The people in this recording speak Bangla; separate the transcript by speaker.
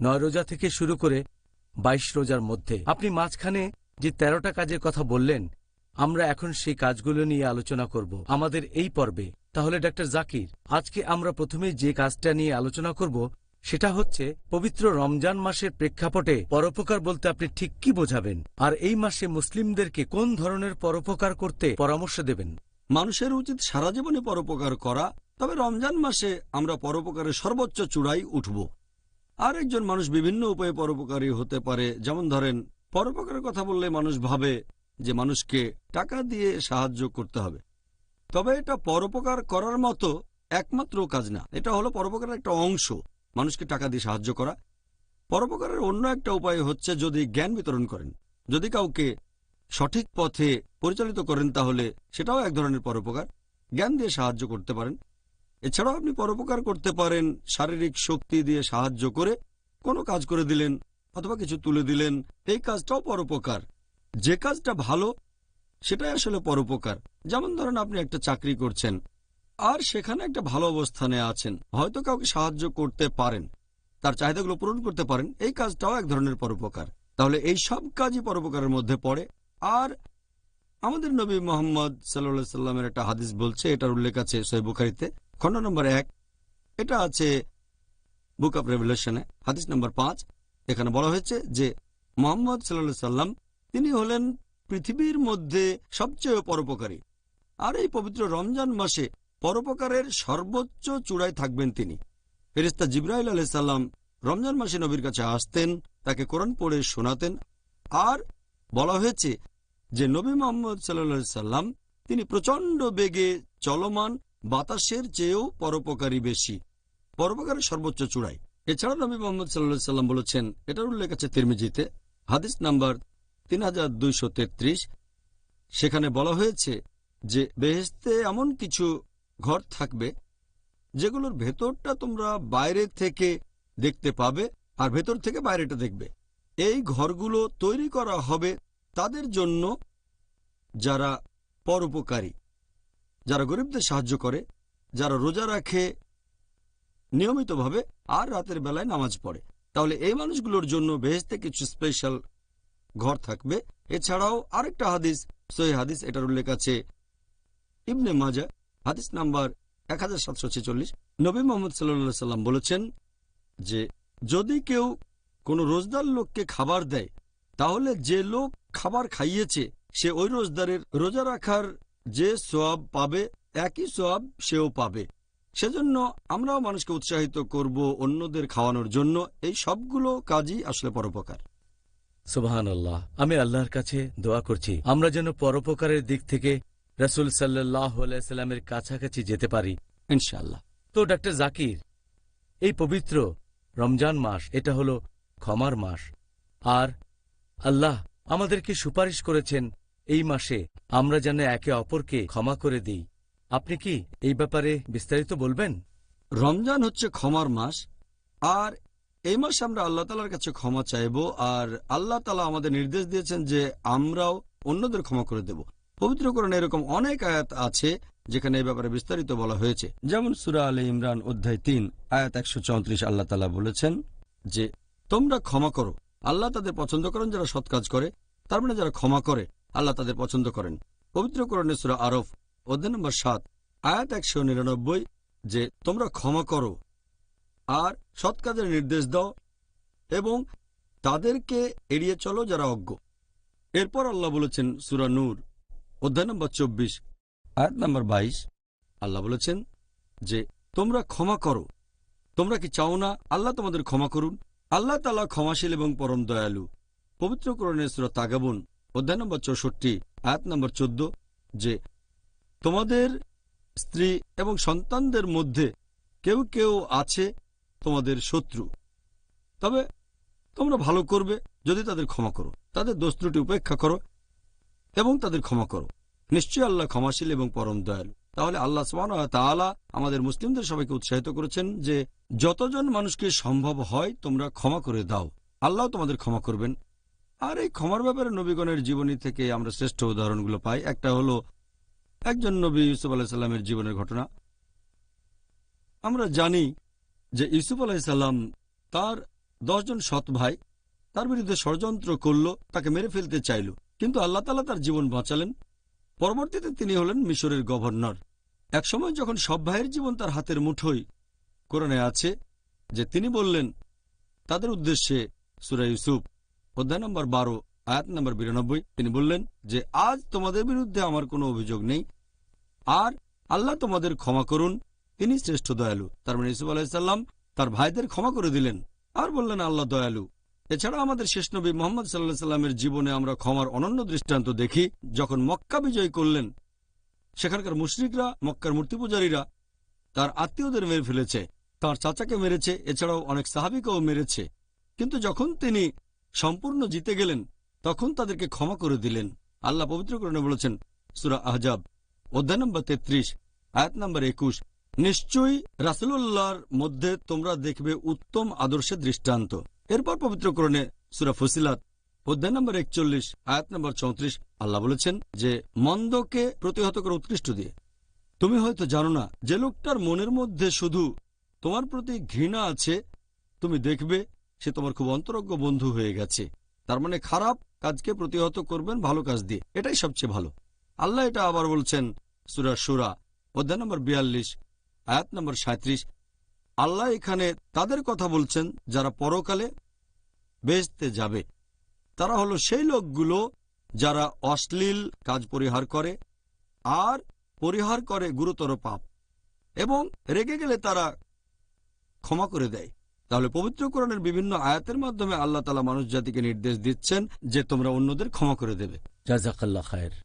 Speaker 1: 9 রোজা থেকে শুরু করে 22 রোজার মধ্যে। আপনি মাঝখানে যে 13টা কাজের কথা বললেন, আমরা এখন সেই কাজগুলো নিয়ে আলোচনা করব আমাদের এই পর্বে। তাহলে ডাক্তার জাকির, আজকে আমরা প্রথমে যে কাজটা নিয়ে আলোচনা করব সেটা হচ্ছে পবিত্র রমজান মাসের প্রেক্ষাপটে পরোপকার বলতে আপনি ঠিক কি বোঝাবেন, আর এই মাসে মুসলিমদেরকে কোন ধরনের পরোপকার করতে পরামর্শ দেবেন?
Speaker 2: মানুষের উচিত সারা জীবনে পরোপকার করা, তবে রমজান মাসে আমরা পরোপকারের সর্বোচ্চ চূড়ায় উঠব। আর একজন মানুষ বিভিন্ন উপায়ে পরোপকারী হতে পারে। যেমন ধরেন, পরোপকারের কথা বললে মানুষ ভাবে যে মানুষকে টাকা দিয়ে সাহায্য করতে হবে, তবে এটা পরোপকার করার মতো একমাত্র কাজ না। এটা হলো পরোপকারের একটা অংশ, মানুষকে টাকা দিয়ে সাহায্য করা। পরোপকারের অন্য একটা উপায় হচ্ছে যদি জ্ঞান বিতরণ করেন, যদি কাউকে সঠিক পথে পরিচালিত করেন, তাহলে সেটাও এক ধরনের পরোপকার। জ্ঞান দিয়ে সাহায্য করতে পারেন। এছাড়াও আপনি পরোপকার করতে পারেন শারীরিক শক্তি দিয়ে সাহায্য করে, কোনো কাজ করে দিলেন অথবা কিছু তুলে দিলেন, এই কাজটাও পরোপকার। যে কাজটা ভালো সেটাই আসলে পরোপকার। যেমন ধরেন, আপনি একটা চাকরি করছেন আর সেখানে একটা ভালো অবস্থানে আছেন, হয়তো কাউকে সাহায্য করতে পারেন, তার চাহিদাগুলো পূরণ করতে পারেন, এই কাজটাও এক ধরনের পরোপকার। তাহলে এই সব কাজই পরোপকারের মধ্যে পড়ে। আর আমাদের নবী মোহাম্মদ সাল্লাল্লাহু সাল্লামের একটা হাদিস বলছে, এটার উল্লেখ আছে সহিহ বুখারীতে, খণ্ড নম্বর 1, এটা আছে বুক অব রেভেলেশনে, হাদিস নম্বর 5। এখানে বলা হয়েছে যে মোহাম্মদ সাল্লাল্লাহু সাল্লাম তিনি হলেন পৃথিবীর মধ্যে সবচেয়ে পরোপকারী। আর এই পবিত্র রমজান মাসে পরোপকারের সর্বোচ্চ চূড়ায় থাকবেন তিনি। ফেরেশতা জিবরাইল আলাইহিস সালাম রমজান মাসে নবীর কাছে আসতেন, তাকে কোরআন পড়ে শোনাতেন। আর বলা হয়েছে যে নবী মুহাম্মদ সাল্লাল্লাহু আলাইহি সাল্লাম তিনি প্রচণ্ড বেগে চলমান বাতাসের চেয়েও পরোপকারী বেশি, পরোপকারের সর্বোচ্চ চূড়ায়। এছাড়া নবী মুহাম্মদ সাল্লাল্লাহু আলাইহি সাল্লাম বলেছেন, এটার উল্লেখ আছে তিরমিজিতে, হাদিস নাম্বার 3233, সেখানে বলা হয়েছে যে বেহেশতে এমন কিছু ঘর থাকবে যেগুলোর ভেতরটা তোমরা বাইরে থেকে দেখতে পাবে আর ভেতর থেকে বাইরেটা দেখবে। এই ঘরগুলো তৈরি করা হবে তাদের জন্য যারা পরোপকারী, যারা গরিবদের সাহায্য করে, যারা রোজা রাখে নিয়মিতভাবে আর রাতের বেলায় নামাজ পড়ে। তাহলে এই মানুষগুলোর জন্য বেহেশতে কিছু স্পেশাল ঘর থাকবে। এছাড়াও আরেকটা হাদিস, সহিহ হাদিস, এটার উল্লেখ আছে ইবনে মাজাহ, হাদিস নাম্বার 1746। নবী মুহাম্মদ সাল্লাল্লাহু আলাইহি সাল্লাম বলেছেন যে যদি কেউ কোনো রোজদার লোককে খাবার দেয়, তাহলে যে লোক খাবার খাইয়েছে সে ওই রোজদারের রোজা রাখার যে সওয়াব পাবে, একই সওয়াব সেও পাবে। সেজন্য আমরাও মানুষকে উৎসাহিত করব অন্যদের খাওয়ানোর জন্য। এই সবগুলো কাজই আসলে পরোপকার।
Speaker 1: সুবহানাল্লাহ। আমি আল্লাহর কাছে দোয়া করছি আমরা যেন পরোপকারের দিক থেকে রাসূল সাল্লাল্লাহু আলাইহি সাল্লামের কাছাকাছি যেতে পারি,
Speaker 2: ইনশাআল্লাহ।
Speaker 1: তো ডাক্তার জাকির, এই পবিত্র রমজান মাস এটা হলো ক্ষমার মাস, আর আল্লাহ আমাদেরকে সুপারিশ করেছেন এই মাসে আমরা যেন একে অপরকে ক্ষমা করে দিই। আপনি কি এই ব্যাপারে বিস্তারিত বলবেন?
Speaker 2: রমজান হচ্ছে ক্ষমার মাস, আর এই মাসে আমরা আল্লাহ তাআলার কাছে ক্ষমা চাইব। আর আল্লাহ তাআলা আমাদের নির্দেশ দিয়েছেন যে আমরাও অন্যদের ক্ষমা করে দেব। পবিত্র কোরআনে এরকম অনেক আয়াত আছে যেখানে এই ব্যাপারে বিস্তারিত বলা হয়েছে। যেমন সূরা আলে ইমরান অধ্যায় 3 আয়াত 134, আল্লাহ তাআলা বলেছেন যে তোমরা ক্ষমা করো, আল্লাহ তাদের পছন্দ করেন যারা সৎ কাজ করে। তার মানে যারা ক্ষমা করে আল্লাহ তাদের পছন্দ করেন। পবিত্র কোরআনে সূরা আরফ অধ্যায় নম্বর 7 আয়াত 199, যে তোমরা ক্ষমা করো আর সৎ কাজের নির্দেশ দাও এবং তাদেরকে এড়িয়ে চলো যারা অজ্ঞ। এরপর আল্লাহ বলেছেন সূরা নূর অধ্যায় নম্বর 24 আয়াত নম্বর 22, আল্লাহ বলেছেন যে তোমরা ক্ষমা করো। তোমরা কি চাও না আল্লাহ তোমাদের ক্ষমা করুন? আল্লাহ তাআলা ক্ষমাশীল এবং পরম দয়ালু। পবিত্র কোরআনে সূরা তাগাবুন অধ্যায় নম্বর 64 আয়াত নম্বর 14, যে তোমাদের স্ত্রী এবং সন্তানদের মধ্যে কেউ কেউ আছে তোমাদের শত্রু, তবে তোমরা ভালো করবে যদি তাদের ক্ষমা করো, তাদের দোষ ত্রুটি উপেক্ষা করো এবং তাদের ক্ষমা করো। নিশ্চয়ই আল্লাহ ক্ষমাশীল এবং পরম দয়ালু। তাহলে আল্লাহ সুবহানাহু ওয়া তাআলা আমাদের মুসলিমদের সবাইকে উৎসাহিত করেছেন যে যতজন মানুষকে সম্ভব হয় তোমরা ক্ষমা করে দাও, আল্লাহ তোমাদের ক্ষমা করবেন। আর এই ক্ষমার ব্যাপারে নবীগণের জীবনী থেকে আমরা শ্রেষ্ঠ উদাহরণগুলো পাই। একটা হলো একজন নবী ইউসুফ আলাইহিস সালামের জীবনের ঘটনা। আমরা জানি যে ইউসুফ আলাইহিস সালাম তার 10 জন সৎ ভাই তার বিরুদ্ধে ষড়যন্ত্র করল, তাকে মেরে ফেলতে চাইল, কিন্তু আল্লাহ তাআলা তার জীবন বাঁচালেন। পরবর্তীতে তিনি হলেন মিশরের গভর্নর। একসময় যখন সব ভাইয়ের জীবন তার হাতের মুঠোয়, কোরআনে আছে যে তিনি বললেন তাদের উদ্দেশ্যে, সূরা ইউসুফ অধ্যায় নম্বর 12 আয়াত নম্বর 92, তিনি বললেন যে আজ তোমাদের বিরুদ্ধে আমার কোনো অভিযোগ নেই, আর আল্লাহ তোমাদের ক্ষমা করুন, তিনি শ্রেষ্ঠ দয়ালু। তার মানে ইউসুফ আলাইহিসসালাম তার ভাইদের ক্ষমা করে দিলেন আর বললেন আল্লাহ দয়ালু। এছাড়া আমাদের শেষ নবী মুহাম্মদ সাল্লাল্লাহু আলাইহি সাল্লামের জীবনে আমরা ক্ষমার অনন্য দৃষ্টান্ত দেখি। যখন মক্কা বিজয় করলেন, সেখানকার মুশরিকরা, মক্কার মূর্তি পূজারীরা তার আত্মীয়দের মেরে ফেলেছে, তার চাচাকে মেরেছে, এছাড়াও অনেক সাহাবীকেও মেরেছে, কিন্তু যখন তিনি সম্পূর্ণ জিতে গেলেন তখন তাদেরকে ক্ষমা করে দিলেন। আল্লাহ পবিত্র কোরআনে বলেছেন, সূরা আহজাব অধ্যায় নম্বর 33 আয়াত নম্বর 21, নিশ্চয়ই রাসূলুল্লাহর মধ্যে তোমরা দেখবে উত্তম আদর্শের দৃষ্টান্ত। এরপর পবিত্র কোরআনে সূরা ফুসিলাত অধ্যায় নম্বর 41 আয়াত নম্বর 34 আল্লাহ বলেছেন যে মন্দকে প্রতিহত করে উৎকৃষ্ট দিয়ে। তুমি হয়তো জানো না, যে লোকটার মনের মধ্যে শুধু তোমার প্রতি ঘৃণা আছে, তুমি দেখবে সে তোমার খুব অন্তরঙ্গ বন্ধু হয়ে গেছে। তার মানে খারাপ কাজকে প্রতিহত করবেন ভালো কাজ দিয়ে, এটাই সবচেয়ে ভালো। আল্লাহ এটা আবার বলছেন সূরা শুরা অধ্যায় নম্বর 42 আয়াত নম্বর 37। আল্লাহ এখানে তাদের কথা বলছেন যারা পরকালে বেহেশতে যাবে। তারা হলো সেই লোকগুলো যারা অশ্লীল কাজ পরিহার করে আর পরিহার করে গুরুতর পাপ, এবং রেগে গেলে তারা ক্ষমা করে দেয়। তাহলে পবিত্র কোরআনের বিভিন্ন আয়াতের মাধ্যমে আল্লাহ তাআলা মানুষ জাতিকে নির্দেশ দিচ্ছেন যে তোমরা অন্যদের ক্ষমা করে দেবে।
Speaker 1: জাযাকাল্লাহ খায়ের।